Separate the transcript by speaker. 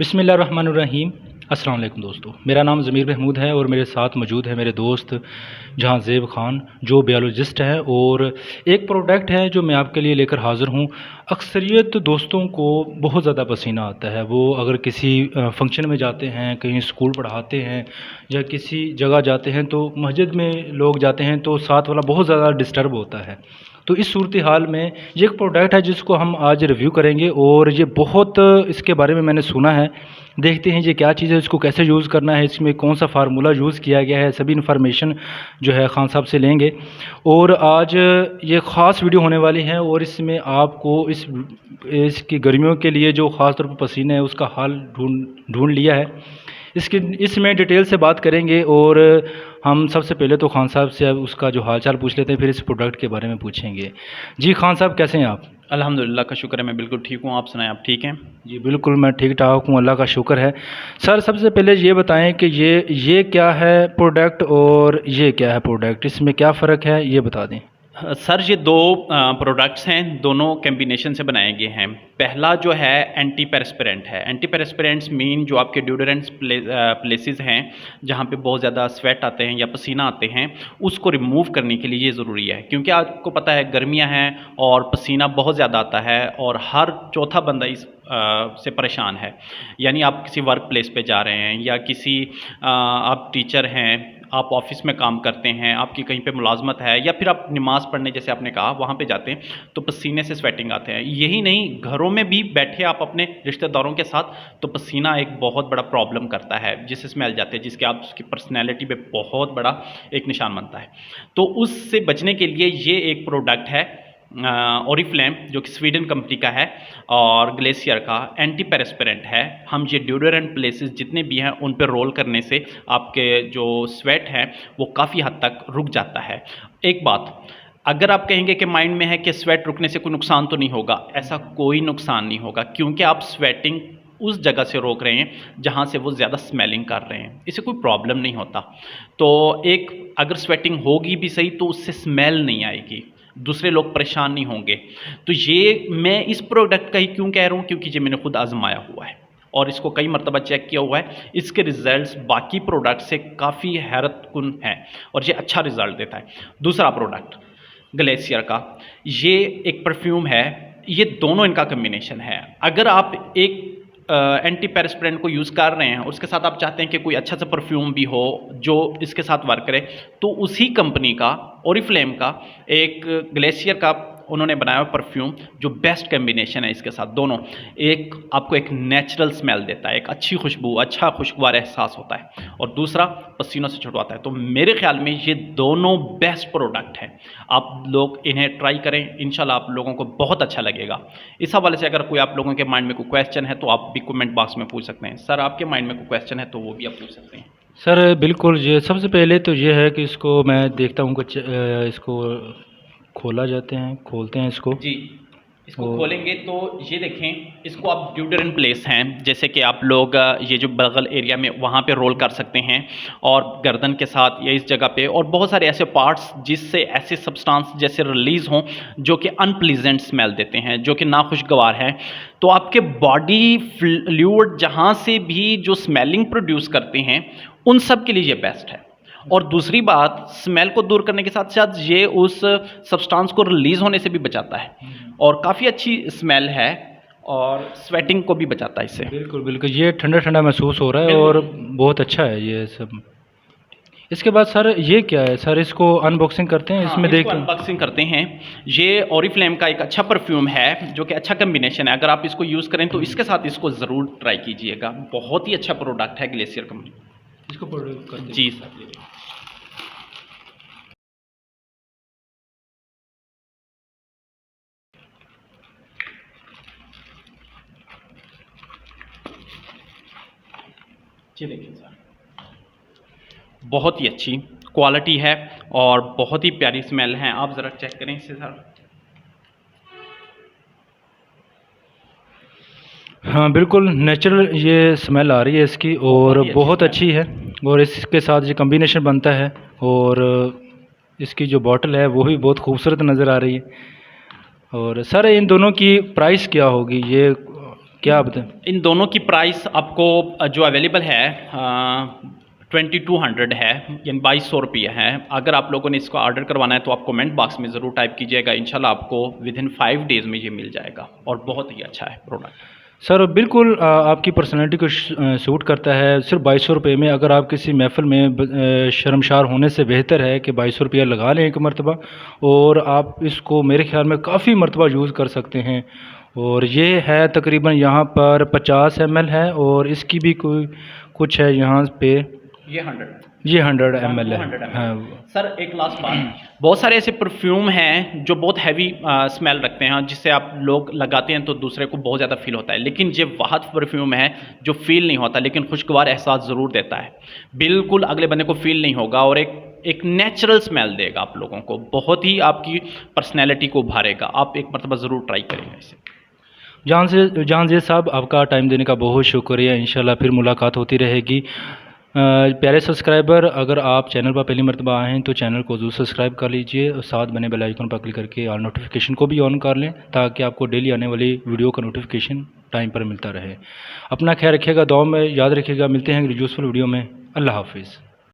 Speaker 1: बिस्मिल्लाहिर्रहमानिर्रहीम। अस्सलाम वालेकुम दोस्तों, मेरा नाम ज़मीर महमूद है और मेरे साथ मौजूद है मेरे दोस्त जहाँ ज़ेब ख़ान जो बायोलॉजिस्ट हैं। और एक प्रोडक्ट है जो मैं आपके लिए लेकर हाज़िर हूँ। अक्सरियत दोस्तों को बहुत ज़्यादा पसीना आता है। वो अगर किसी फंक्शन में जाते हैं, कहीं स्कूल पढ़ाते हैं या किसी जगह जाते हैं, तो मस्जिद में लोग जाते हैं तो साथ वाला बहुत ज़्यादा डिस्टर्ब होता है। तो इस सूरत हाल में ये एक प्रोडक्ट है जिसको हम आज रिव्यू करेंगे और ये बहुत इसके बारे में मैंने सुना है। देखते हैं ये क्या चीज़ है, इसको कैसे यूज़ करना है, इसमें कौन सा फार्मूला यूज़ किया गया है, सभी इन्फॉर्मेशन जो है खान साहब से लेंगे। और आज ये ख़ास वीडियो होने वाली है और इसमें आपको इसकी गर्मियों के लिए जो ख़ास तौर पर पसीने है उसका हाल ढूंढ लिया है। इसमें डिटेल से बात करेंगे और हम सबसे पहले तो खान साहब से अब उसका जो हाल चाल पूछ लेते हैं, फिर इस प्रोडक्ट के बारे में पूछेंगे। जी खान साहब, कैसे हैं आप?
Speaker 2: अल्हम्दुलिल्लाह का शुक्र है, मैं बिल्कुल ठीक हूँ। आप सुनाएं, आप ठीक हैं?
Speaker 1: जी बिल्कुल, मैं ठीक ठाक हूँ, अल्लाह का शुक्र है। सर सबसे पहले ये बताएं कि ये क्या है प्रोडक्ट और ये क्या है प्रोडक्ट, इसमें क्या फ़र्क है, ये बता दें।
Speaker 2: सर ये दो प्रोडक्ट्स हैं, दोनों कम्बिनेशन से बनाए गए हैं। पहला जो है एंटीपेरेस्पिरेंट है। एंटीपेरेस्पिरेंट्स मीन जो आपके ड्यूडोरेंट्स प्लेसेस हैं जहाँ पे बहुत ज़्यादा स्वेट आते हैं या पसीना आते हैं, उसको रिमूव करने के लिए ये ज़रूरी है। क्योंकि आपको पता है गर्मियाँ हैं और पसीना बहुत ज़्यादा आता है और हर चौथा बंदा इस से परेशान है। यानी आप किसी वर्क प्लेस पे जा रहे हैं या किसी आप टीचर हैं, आप ऑफिस में काम करते हैं, आपकी कहीं पे मुलाजमत है, या फिर आप नमाज़ पढ़ने जैसे आपने कहा वहाँ पे जाते हैं तो पसीने से स्वेटिंग आते हैं। यही नहीं, घरों में भी बैठे आप अपने रिश्तेदारों के साथ तो पसीना एक बहुत बड़ा प्रॉब्लम करता है, जिससे स्मेल जाते हैं, जिसके आप उसकी पर्सनैलिटी पे बहुत बड़ा एक निशान बनता है। तो उससे बचने के लिए ये एक प्रोडक्ट है ओरिफ्लेम, जो कि स्वीडन कंपनी का है और ग्लेशियर का एंटीपेरेस्पिरेंट है। हम ये ड्यूडोरेंट प्लेसेस जितने भी हैं उन पर रोल करने से आपके जो स्वेट है वो काफ़ी हद तक रुक जाता है। एक बात, अगर आप कहेंगे कि माइंड में है कि स्वेट रुकने से कोई नुकसान तो नहीं होगा, ऐसा कोई नुकसान नहीं होगा, क्योंकि आप स्वेटिंग उस जगह से रोक रहे हैं जहाँ से वो ज़्यादा स्मेलिंग कर रहे हैं, इससे कोई प्रॉब्लम नहीं होता। तो एक अगर स्वेटिंग होगी भी सही तो उससे स्मेल नहीं आएगी, दूसरे लोग परेशान नहीं होंगे। तो ये मैं इस प्रोडक्ट का ही क्यों कह रहा हूँ, क्योंकि ये मैंने खुद आजमाया हुआ है और इसको कई मरतबा चेक किया हुआ है। इसके रिजल्ट्स बाकी प्रोडक्ट से काफ़ी हैरतकुन हैं और ये अच्छा रिजल्ट देता है। दूसरा प्रोडक्ट ग्लेशियर का, ये एक परफ्यूम है। ये दोनों इनका कम्बिनेशन है। अगर आप एक एंटीपेरेस्पिरेंट को यूज़ कर रहे हैं, उसके साथ आप चाहते हैं कि कोई अच्छा सा परफ्यूम भी हो जो इसके साथ वर्क करे, तो उसी कंपनी का ओरिफ्लेम का एक ग्लेशियर का उन्होंने बनाया हुआ परफ्यूम जो बेस्ट कम्बिनेशन है इसके साथ। दोनों एक आपको एक नेचुरल स्मेल देता है, एक अच्छी खुशबू, अच्छा खुशगवार एहसास होता है, और दूसरा पसीनों से छुड़वाता है। तो मेरे ख्याल में ये दोनों बेस्ट प्रोडक्ट हैं। आप लोग इन्हें ट्राई करें, इंशाल्लाह आप लोगों को बहुत अच्छा लगेगा। इस हवाले से अगर कोई आप लोगों के माइंड में कोई क्वेश्चन है तो आप भी कमेंट बॉक्स में पूछ सकते हैं। सर आपके माइंड में कोई क्वेश्चन है तो वो भी आप पूछ सकते हैं।
Speaker 1: सर बिल्कुल, ये सबसे पहले तो ये है कि इसको मैं देखता हूँ कुछ इसको खोलते हैं इसको
Speaker 2: जी, इसको खोलेंगे तो ये देखें, इसको आप ड्यूडोरेंट प्लेस हैं जैसे कि आप लोग ये जो बगल एरिया में वहाँ पे रोल कर सकते हैं, और गर्दन के साथ या इस जगह पे, और बहुत सारे ऐसे पार्ट्स जिससे ऐसे सब्सटेंस जैसे रिलीज़ हों जो कि अनप्लीजेंट स्मेल देते हैं, जो कि नाखुशगवार हैं। तो आपके बॉडी फ्लूइड जहाँ से भी जो स्मेलिंग प्रोड्यूस करते हैं उन सब के लिए ये बेस्ट है। और दूसरी बात, स्मेल को दूर करने के साथ साथ ये उस सब्सटेंस को रिलीज़ होने से भी बचाता है और काफ़ी अच्छी स्मेल है और स्वेटिंग को भी बचाता है इससे।
Speaker 1: बिल्कुल बिल्कुल, ये ठंडा ठंडा महसूस हो रहा है और बहुत अच्छा है ये सब। इसके बाद सर ये क्या है सर, इसको अनबॉक्सिंग करते हैं। इसमें देखते हैं,
Speaker 2: अनबॉक्सिंग करते हैं। ये ओरिफ्लेम का एक अच्छा परफ्यूम है जो कि अच्छा कम्बिनेशन है। अगर आप इसको यूज़ करें तो इसके साथ इसको ज़रूर ट्राई कीजिएगा, बहुत ही अच्छा प्रोडक्ट है ग्लेशियर कंपनी।
Speaker 1: इसको प्रोडक्ट करते हैं।
Speaker 2: जी जी, देखिए सर, बहुत ही अच्छी क्वालिटी है और बहुत ही प्यारी स्मेल है। आप ज़रा चेक करें इसे सर।
Speaker 1: हाँ बिल्कुल, नेचुरल ये स्मेल आ रही है इसकी और बहुत अच्छी है। और इसके साथ जो कम्बिनेशन बनता है और इसकी जो बॉटल है वो भी बहुत खूबसूरत नज़र आ रही है। और सर इन दोनों की प्राइस क्या होगी, ये क्या बताएं?
Speaker 2: इन दोनों की प्राइस आपको जो अवेलेबल है 2200 है, यानी 2200 है। अगर आप लोगों ने इसको ऑर्डर करवाना है तो आप कमेंट बॉक्स में ज़रूर टाइप कीजिएगा, इंशाल्लाह आपको विदिन 5 डेज़ में ये मिल जाएगा और बहुत ही अच्छा है प्रोडक्ट।
Speaker 1: सर बिल्कुल आपकी पर्सनैलिटी को सूट करता है। सिर्फ 2200 में अगर आप किसी महफ़िल में शर्मशार होने से बेहतर है कि 2200 लगा लें एक मरतबा, और आप इसको मेरे ख़्याल में काफ़ी मरतबा यूज़ कर सकते हैं। और ये है तकरीबन यहाँ पर 50 ml है, और इसकी भी कोई कुछ है यहाँ पे,
Speaker 2: ये 100
Speaker 1: ये 100 ml
Speaker 2: 200
Speaker 1: है।
Speaker 2: ml।
Speaker 1: हाँ
Speaker 2: सर एक लास्ट बात, बहुत सारे ऐसे परफ्यूम हैं जो बहुत हैवी स्मेल रखते हैं, जिससे आप लोग लगाते हैं तो दूसरे को बहुत ज़्यादा फील होता है, लेकिन ये वाहद परफ्यूम है जो फील नहीं होता लेकिन खुशगवार एहसास ज़रूर देता है। बिल्कुल अगले बंदे को फील नहीं होगा और एक नेचुरल स्मेल देगा आप लोगों को, बहुत ही आपकी पर्सनैलिटी को उभारेगा। आप एक मरतबा ज़रूर ट्राई करेंगे इसे।
Speaker 1: जहांज़ेब साहब, आपका टाइम देने का बहुत शुक्रिया। इंशाल्लाह फिर मुलाकात होती रहेगी। प्यारे सब्सक्राइबर, अगर आप चैनल पर पहली मरतबा आए हैं तो चैनल को ज़रूर सब्सक्राइब कर लीजिए और साथ बने बेल आइकन पर क्लिक करके ऑल नोटिफिकेशन को भी ऑन कर लें, ताकि आपको डेली आने वाली वीडियो का नोटिफिकेशन टाइम पर मिलता रहे। अपना ख्याल रखिएगा, दुआ में याद रखिएगा। मिलते हैं यूज़फुल वीडियो में। अल्लाह हाफिज़।